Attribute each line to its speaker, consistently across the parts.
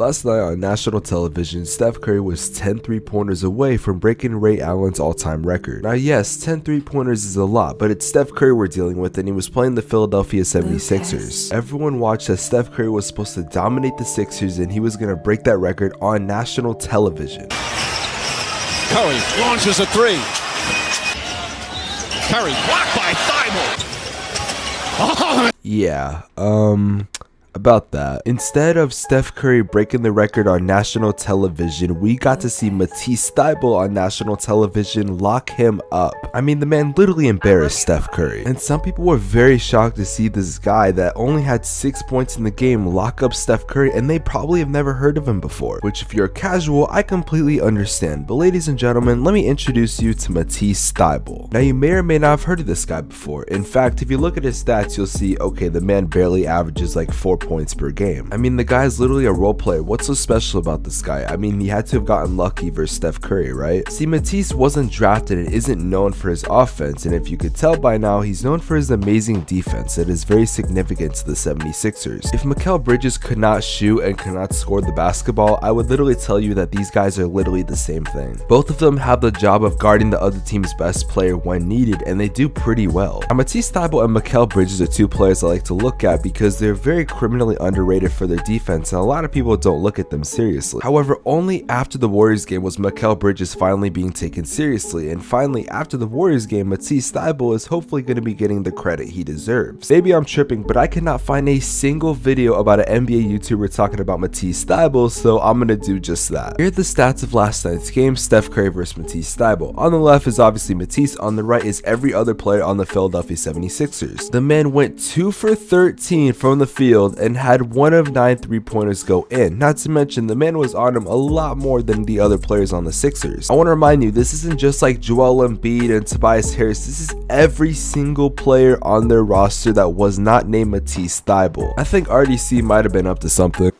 Speaker 1: Last night on national television, Steph Curry was 10 3-pointers away from breaking Ray Allen's all-time record. Now yes, 10 3-pointers is a lot, but it's Steph Curry we're dealing with, and he was playing the Philadelphia 76ers. Everyone watched as Steph Curry was supposed to dominate the Sixers and he was going to break that record on national television.
Speaker 2: Curry launches a three. Curry blocked by thhybulle.
Speaker 1: Yeah, about that. Instead of Steph Curry breaking the record on national television, we got to see Matisse Thybulle on national television lock him up. I mean, the man literally embarrassed Steph Curry. And some people were very shocked to see this guy that only had 6 points in the game lock up Steph Curry, and they probably have never heard of him before. Which, if you're casual, I completely understand. But ladies and gentlemen, let me introduce you to Matisse Thybulle. Now, you may or may not have heard of this guy before. In fact, if you look at his stats, you'll see, okay, the man barely averages like 4 points per game. I mean, the guy's literally a role player. What's so special about this guy? I mean, he had to have gotten lucky versus Steph Curry, right? See, Matisse wasn't drafted and isn't known for his offense, and if you could tell by now, he's known for his amazing defense that is very significant to the 76ers. If Mikal Bridges could not shoot and could not score the basketball, I would literally tell you that these guys are literally the same thing. Both of them have the job of guarding the other team's best player when needed, and they do pretty well. Now, Matisse Thybulle and Mikal Bridges are two players I like to look at because they're very criminally underrated for their defense, and a lot of people don't look at them seriously. However, only after the Warriors game was Mikal Bridges finally being taken seriously, and finally after the Warriors game, Matisse Thybulle is hopefully going to be getting the credit he deserves. Maybe I'm tripping, but I cannot find a single video about an NBA YouTuber talking about Matisse Thybulle, so I'm going to do just that. Here are the stats of last night's game, Steph Curry versus Matisse Thybulle. On the left is obviously Matisse, on the right is every other player on the Philadelphia 76ers. The man went 2 for 13 from the field and had 1 of 9 3-pointers go in. Not to mention, the man was on him a lot more than the other players on the Sixers. I want to remind you, this isn't just like Joel Embiid and Tobias Harris. This is every single player on their roster that was not named Matisse Thybulle. I think RDC might have been up to something.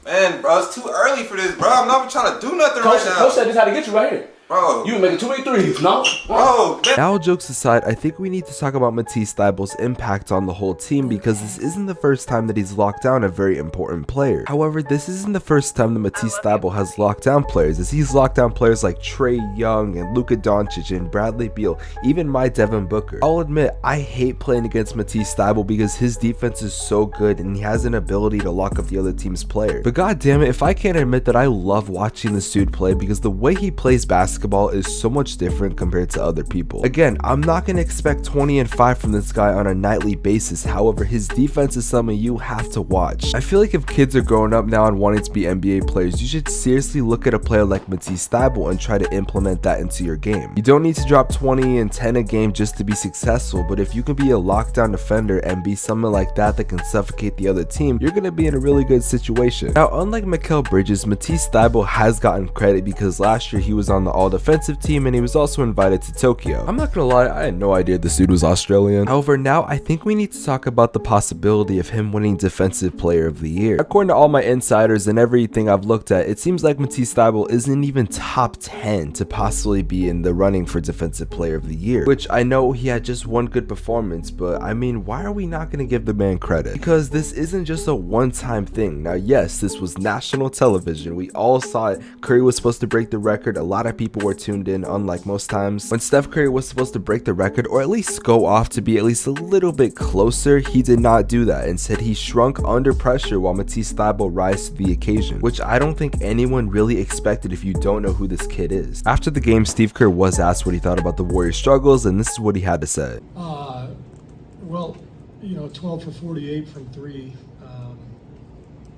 Speaker 3: Man, bro, it's too early for this, bro. I'm not even trying to do nothing right now.
Speaker 4: Coach said this how to get you right here.
Speaker 3: Bro.
Speaker 4: You making too many threes, no?
Speaker 3: Bro, man.
Speaker 1: Now, jokes aside, I think we need to talk about Matisse Thybulle's impact on the whole team because this isn't the first time that he's locked down a very important player. However, this isn't the first time that Matisse Thybulle has locked down players, as he's locked down players like Trae Young and Luka Doncic and Bradley Beal, even my Devin Booker. I'll admit, I hate playing against Matisse Thybulle because his defense is so good and he has an ability to lock up the other team's player. But god damn it, if I can't admit that I love watching this dude play because the way he plays basketball is so much different compared to other people. Again, I'm not going to expect 20 and 5 from this guy on a nightly basis. However, his defense is something you have to watch. I feel like if kids are growing up now and wanting to be NBA players, you should seriously look at a player like Matisse Thybulle and try to implement that into your game. You don't need to drop 20 and 10 a game just to be successful, but if you can be a lockdown defender and be someone like that that can suffocate the other team, you're going to be in a really good situation. Now, unlike Mikal Bridges, Matisse Thybulle has gotten credit because last year he was on the all-defensive team and he was also invited to Tokyo. I'm not gonna lie, I had no idea this dude was Australian. However, now I think we need to talk about the possibility of him winning Defensive Player of the Year. According to all my insiders and everything I've looked at, it seems like Matisse Thybulle isn't even top 10 to possibly be in the running for Defensive Player of the Year, which I know he had just one good performance, but I mean, why are we not gonna give the man credit? Because this isn't just a one-time thing. Now yes, this was national television, we all saw it. Curry was supposed to break the record, a lot of people were tuned in, unlike most times. When Steph Curry was supposed to break the record or at least go off to be at least a little bit closer, he did not do that. Instead, he shrunk under pressure while Matisse Thybulle rise to the occasion, which I don't think anyone really expected if you don't know who this kid is. After the game, Steve Kerr was asked what he thought about the Warriors' struggles, and this is what he had to say.
Speaker 5: Well, you know, 12 for 48 from 3.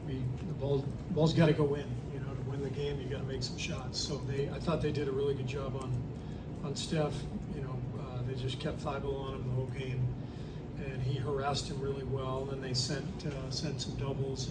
Speaker 5: The ball's got to go in. To win the game, you got to make some shots. So I thought they did a really good job on Steph. They just kept Thybulle on him the whole game, and he harassed him really well. And they sent some doubles.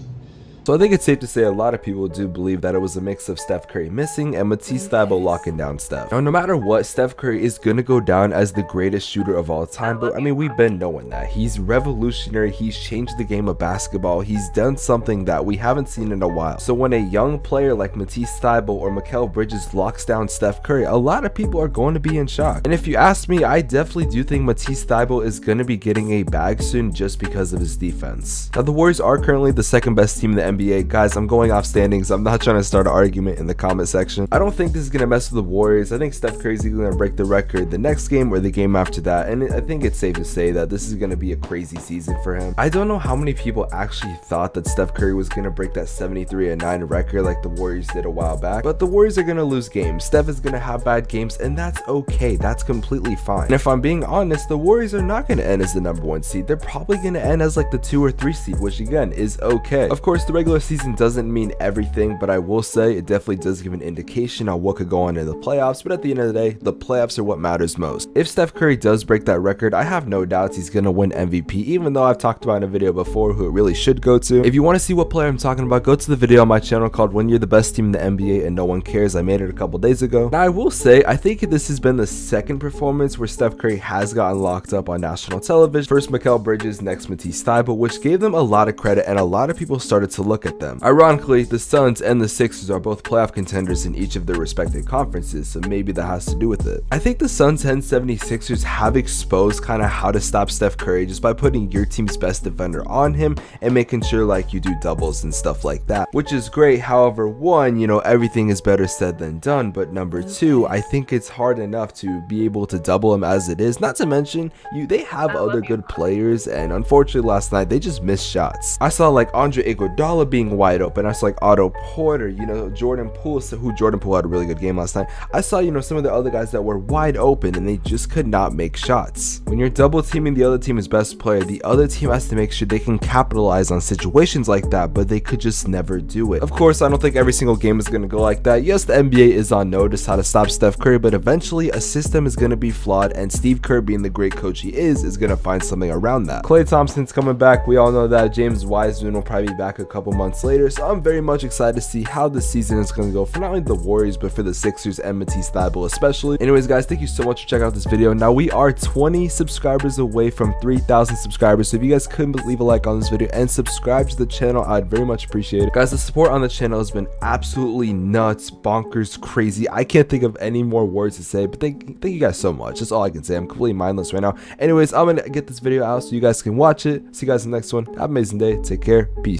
Speaker 1: So I think it's safe to say a lot of people do believe that it was a mix of Steph Curry missing and Matisse Thybulle locking down Steph. Now, no matter what, Steph Curry is going to go down as the greatest shooter of all time, but I mean, we've been knowing that. He's revolutionary, he's changed the game of basketball, he's done something that we haven't seen in a while. So when a young player like Matisse Thybulle or Mikal Bridges locks down Steph Curry, a lot of people are going to be in shock. And if you ask me, I definitely do think Matisse Thybulle is going to be getting a bag soon just because of his defense. Now, the Warriors are currently the second best team in the NBA. Guys, I'm going off standings. I'm not trying to start an argument in the comment section. I don't think this is going to mess with the Warriors. I think Steph Curry's going to break the record the next game or the game after that. And I think it's safe to say that this is going to be a crazy season for him. I don't know how many people actually thought that Steph Curry was going to break that 73-9 record like the Warriors did a while back. But the Warriors are going to lose games. Steph is going to have bad games, and that's okay. That's completely fine. And if I'm being honest, the Warriors are not going to end as the number 1 seed. They're probably going to end as like the 2 or 3 seed, which again is okay. Of course, the regular season doesn't mean everything, but I will say it definitely does give an indication on what could go on in the playoffs. But at the end of the day, the playoffs are what matters most. If Steph Curry does break that record, I have no doubts he's going to win MVP, even though I've talked about in a video before who it really should go to. If you want to see what player I'm talking about, go to the video on my channel called When You're the Best Team in the NBA and No One Cares. I made it a couple days ago. Now I will say, I think this has been the second performance where Steph Curry has gotten locked up on national television. First Mikal Bridges, next Matisse, but which gave them a lot of credit and a lot of people started to look at them. Ironically, the Suns and the Sixers are both playoff contenders in each of their respective conferences, so maybe that has to do with it. I think the Suns and 76ers have exposed kind of how to stop Steph Curry just by putting your team's best defender on him and making sure like you do doubles and stuff like that, which is great. However, one, you know, everything is better said than done, but number two, I think it's hard enough to be able to double him as it is. Not to mention, they have other good players, and unfortunately last night they just missed shots. I saw like Andre Iguodala being wide open. I saw like Otto Porter, you know, Jordan Poole had a really good game last night. I saw, you know, some of the other guys that were wide open and they just could not make shots. When you're double teaming the other team's best player, the other team has to make sure they can capitalize on situations like that, but they could just never do it. Of course, I don't think every single game is going to go like that. Yes, the NBA is on notice how to stop Steph Curry, but eventually a system is going to be flawed, and Steve Kerr, being the great coach he is going to find something around that. Klay Thompson's coming back. We all know that. James Wiseman will probably be back a couple months later, so I'm very much excited to see how the season is going to go for not only the Warriors, but for the Sixers and Matisse Thybulle especially. Anyways, guys, thank you so much for checking out this video. Now, we are 20 subscribers away from 3,000 subscribers, so if you guys could leave a like on this video and subscribe to the channel, I'd very much appreciate it. Guys, the support on the channel has been absolutely nuts, bonkers, crazy. I can't think of any more words to say, but thank you guys so much. That's all I can say. I'm completely mindless right now. Anyways, I'm gonna get this video out so you guys can watch it. See you guys in the next one. Have an amazing day. Take care. Peace.